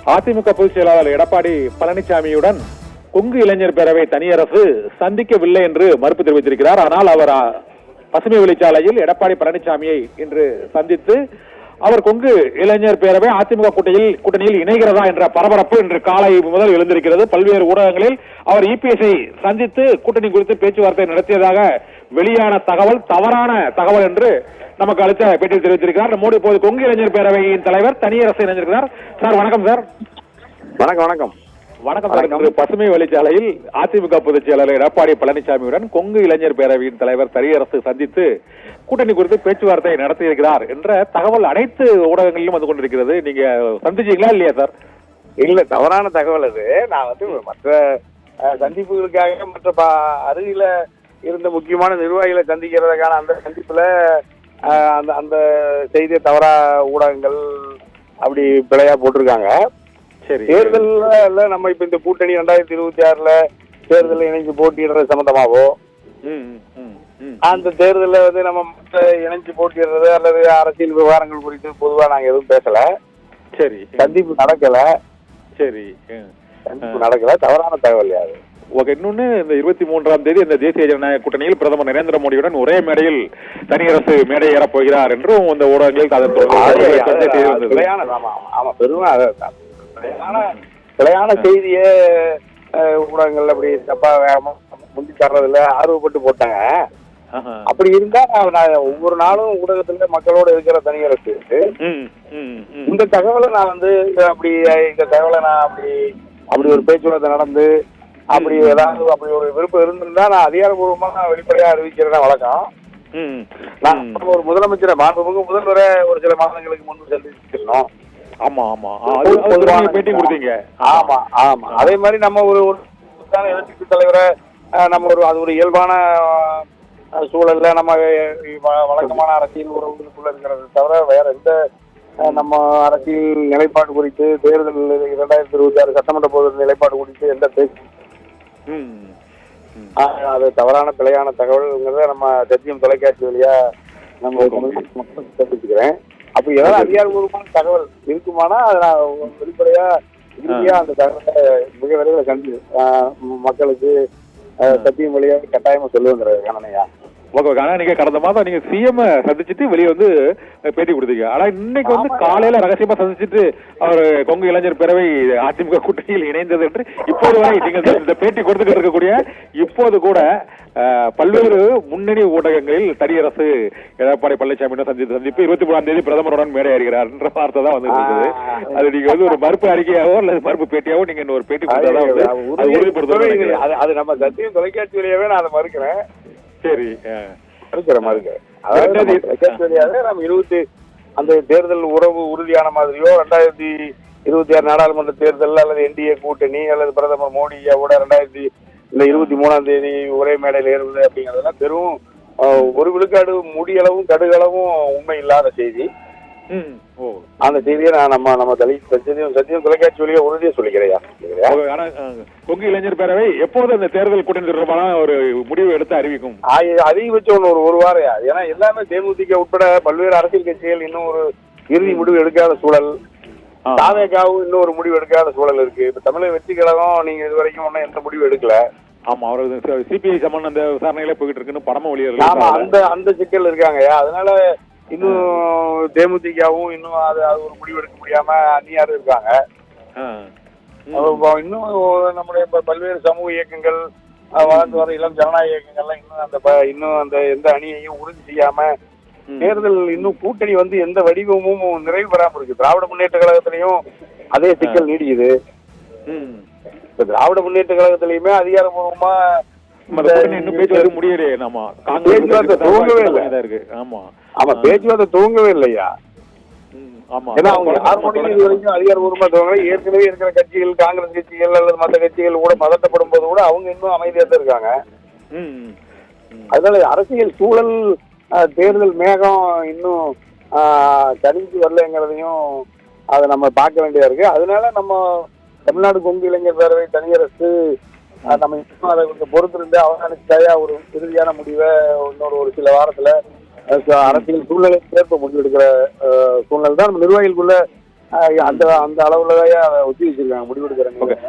அதிமுக பொதுச் செயலாளர் எடப்பாடி பழனிசாமியுடன் கொங்கு இளைஞர் பேரவை தனியரசு சந்திக்கவில்லை என்று மறுப்பு தெரிவித்திருக்கிறார். ஆனால் அவர் பசுமை வழிச்சாலையில் எடப்பாடி பழனிசாமியை இன்று சந்தித்து அவர் கொங்கு இளைஞர் பேரவை அதிமுக கூட்டணியில் இணைகிறதா என்ற பரபரப்பு இன்று காலை முதல் எழுந்திருக்கிறது. பல்வேறு ஊடகங்களில் அவர் இபிஎஸ்ஐ சந்தித்து கூட்டணி குறித்து பேச்சுவார்த்தை நடத்தியதாக வெளியான தகவல் தவறான தகவல் என்று நமக்கு அளித்த பேட்டியில் தெரிவித்திருக்கிறார். நம்மோடு இப்போது கொங்கு இளைஞர் பேரவையின் தலைவர் தனியரசு இணைந்திருக்கிறார். சார் வணக்கம். சார் வணக்கம். வணக்கம் வணக்கம் சார். இன்று பசுமை வழிச்சாலையில் அதிமுக பொதுச் செயலாளர் எடப்பாடி பழனிசாமியுடன் கொங்கு இளைஞர் பேரவையின் தலைவர் தனியரசு சந்தித்து கூட்டணி குறித்து பேச்சுவார்த்தை நடத்தியிருக்கிறார் என்ற தகவல் அனைத்து ஊடகங்களிலும் வந்து கொண்டிருக்கிறது. நீங்க சந்திச்சீங்களா இல்லையா சார்? இல்ல, தவறான தகவல் அது. நான் மற்ற சந்திப்புகளுக்காக மற்ற அருகில இருந்த முக்கியமான நிர்வாகிகளை சந்திக்கிறதுக்கான அந்த சந்திப்புல அந்த செய்தியை தவறா ஊடகங்கள் அப்படி பிழையா போட்டிருக்காங்க. தேர்தல்ல நம்ம இப்ப இந்த கூட்டணி 2026 தேர்தலில் இணைஞ்சு போட்டியிடுறது சம்பந்தமாவோ அந்த தேர்தலில் நம்ம இணைஞ்சு போட்டிடுறது அல்லது அரசியல் விவகாரங்கள் குறித்து பொதுவா நாங்க எதுவும் பேசல. சரி, சந்திப்பு நடக்கல. சரி, சந்திப்பு நடக்கல. தவறான தகவல் யாரு? ஓகே. இன்னொன்னு, இந்த 23ஆம் தேதி இந்த தேசிய ஜனநாயக கூட்டணியில் பிரதமர் நரேந்திர மோடியுடன் ஒரே மேடையில் தனியரசு மேடை ஏறப் போகிறார் என்றும் இந்த ஊடகங்களில் பிழையான செய்திய ஊடகங்கள் அப்படி தப்பா முந்தி தர்றதுல ஆர்வப்பட்டு போட்டாங்க. அப்படி இருந்தா நான் ஒவ்வொரு நாளும் ஊடகத்துல மக்களோட இருக்கிற தனியரசு இந்த தகவலை நான் இந்த தகவலை நான் அப்படி ஒரு பேச்சுவார்த்தை நடந்து அப்படி ஏதாவது அப்படி ஒரு விருப்பம் இருந்திருந்தா நான் அதிகாரப்பூர்வமா வெளிப்படையா அறிவிக்கிறேன் வழக்கம். நான் ஒரு முதலமைச்சரை மாண்புமிகு முதல்வரை ஒரு சில மாதங்களுக்கு முன்பு சந்திச்சிருந்தோம். ஆமா ஆமா பேட்டி கொடுத்தீங்க. ஆமா ஆமா. அதே மாதிரி நம்ம ஒரு எதிர்கட்சி தலைவரை நம்ம அது ஒரு இயல்பான சூழல்ல நம்ம வழக்கமான அரசியல் உறவுகளுக்குள்ள இருக்கிறத தவிர வேற எந்த நம்ம அரசியல் நிலைப்பாடு குறித்து தேர்தல் 2026 சட்டமன்ற பொது நிலைப்பாடு குறித்து எந்த பேச்சு அது தவறான பிழையான தகவல்ங்கிறத நம்ம சத்தியம் தொலைக்காட்சி வழியா நம்ம மக்களுக்கு தெரிவிச்சுக்கிறேன். அப்படி ஏதாவது அதிகாரபூர்வமான தகவல் இருக்குமானா அதை நான் வெளிப்படையா இறுதியா அந்த தகவலை மிக விரைவில் கண்டு மக்களுக்கு சத்தியம் வழியா கட்டாயமா சொல்லுங்கிற கணனையா. ஆனா நீங்க கடந்த மாதம் நீங்க சிஎம் சந்திச்சுட்டு வெளியே வந்து பேட்டி கொடுத்தீங்க. ஆனா இன்னைக்கு வந்து காலையில ரகசியமா சந்திச்சுட்டு அவர் கொங்கு இளைஞர் பேரவை அதிமுக கூட்டணியில் இணைந்தது என்று இப்போது வரை நீங்க இந்த பேட்டி கொடுத்துட்டு இருக்கக்கூடிய இப்போது கூட பல்வேறு முன்னணி ஊடகங்களில் தனியரசு எடப்பாடி பழனிசாமி சந்திப்பு 23ஆம் தேதி பிரதமருடன் மேடை அறிகிறார் என்ற வார்த்தை தான் வந்து இருந்தது. அது நீங்க வந்து ஒரு மறுப்பு அறிக்கையாவோ அல்லது மறுப்பு பேட்டியாவோ நீங்க இன்னொரு பேட்டி கொடுத்தா உறுதிப்படுத்த அது நம்ம சத்தியம் தொலைக்காட்சி வழியாவே நான் அதை மறுக்கிறேன். சரி, அந்த தேர்தல் உறவு உறுதியான மாதிரியோ 2026 நாடாளுமன்ற தேர்தல் அல்லது என்டிஏ கூட்டணி அல்லது பிரதமர் மோடியோட 2023ஆம் தேதி ஒரே மேடையில் ஏறுவது அப்படிங்கறதெல்லாம் பெரும் ஒரு விழுக்காடு முடியளவும் கடுகளவும் உண்மை இல்லாத செய்தி. அந்த செய்தியை நான் நம்ம சத்தியம் தொலைக்காட்சி வழியா உறுதியா சொல்லிக்கிறேன். கொங்கு இளைஞர் பேரவை எப்போது அந்த தேர்தல் கூட்டணி தொடர்பான ஒரு முடிவு எடுத்து அறிவிக்கும்? அதிகபட்சம் ஒரு வாரம். ஏன்னா எல்லாமே தேமுதிக உட்பட பல்வேறு அரசியல் கட்சிகள் இன்னும் ஒரு இறுதி முடிவு எடுக்காத சூழல், தாவேகாவும் இன்னும் ஒரு முடிவு எடுக்காத சூழல் இருக்கு. இப்ப தமிழக வெற்றி கழகம் நீங்க இது வரைக்கும் ஒன்னும் எந்த முடிவு எடுக்கல. ஆமா, அவரது சிபிஐ சம்பந்த அந்த விசாரணைகளே போயிட்டு இருக்குன்னு படமும் வெளியே அந்த சிக்கல் இருக்காங்க. அதனால இன்னும் தேமுதிகவும் இன்னும் அது ஒரு முடிவு எடுக்க முடியாம அந்நியாரும் இருக்காங்க. இன்னும் நம்முடைய பல்வேறு சமூக இயக்கங்கள் வளர்ந்து வர இளம் ஜனநாயக இயக்கங்கள்லாம் இன்னும் அந்த எந்த அணியையும் உறுதி செய்யாம தேர்தல் இன்னும் கூட்டணி வந்து எந்த வடிவமும் நிறைவு பெறாம இருக்கு. திராவிட முன்னேற்ற கழகத்திலையும் அதே சிக்கல் நீடிக்குது. இப்ப திராவிட முன்னேற்ற கழகத்திலயுமே அதிகாரப்பூர்வமா முடியலையே. பேச்சுவார்த்தை துவங்கவே இல்லை. ஆமா, பேச்சுவார்த்தை துவங்கவே இல்லையா. ஏன்னா அவங்க 6 மணிக்கு இது வரைக்கும் அதிகாரப்பூர்வமா துவங்கல. ஏற்கனவே இருக்கிற கட்சிகள், காங்கிரஸ் கட்சிகள் அல்லது மற்ற கட்சிகள் கூட பதட்டப்படும் போது கூட அவங்க இன்னும் அமைதியா தான் இருக்காங்க. அதனால அரசியல் சூழல் தேர்தல் மேகம் இன்னும் தனிஞ்சு வரலைங்கிறதையும் அதை நம்ம பார்க்க வேண்டியதா இருக்கு. அதனால நம்ம தமிழ்நாடு கொங்கு இளைஞர் பேரவை தனியரசு நம்ம இன்னும் அதை கொஞ்சம் பொறுத்திருந்து அவகானிச்சாயா ஒரு இறுதியான முடிவை இன்னொரு ஒரு சில வாரத்துல அரசியல் சூழ்நிலை சேர்ப்பு முடிவெடுக்கிற சூழ்நிலை தான் நம்ம நிர்வாகிகளுக்குள்ள அந்த அந்த அளவுலதான் ஒத்தி வச்சிருக்காங்க முடிவெடுக்கிறாங்க.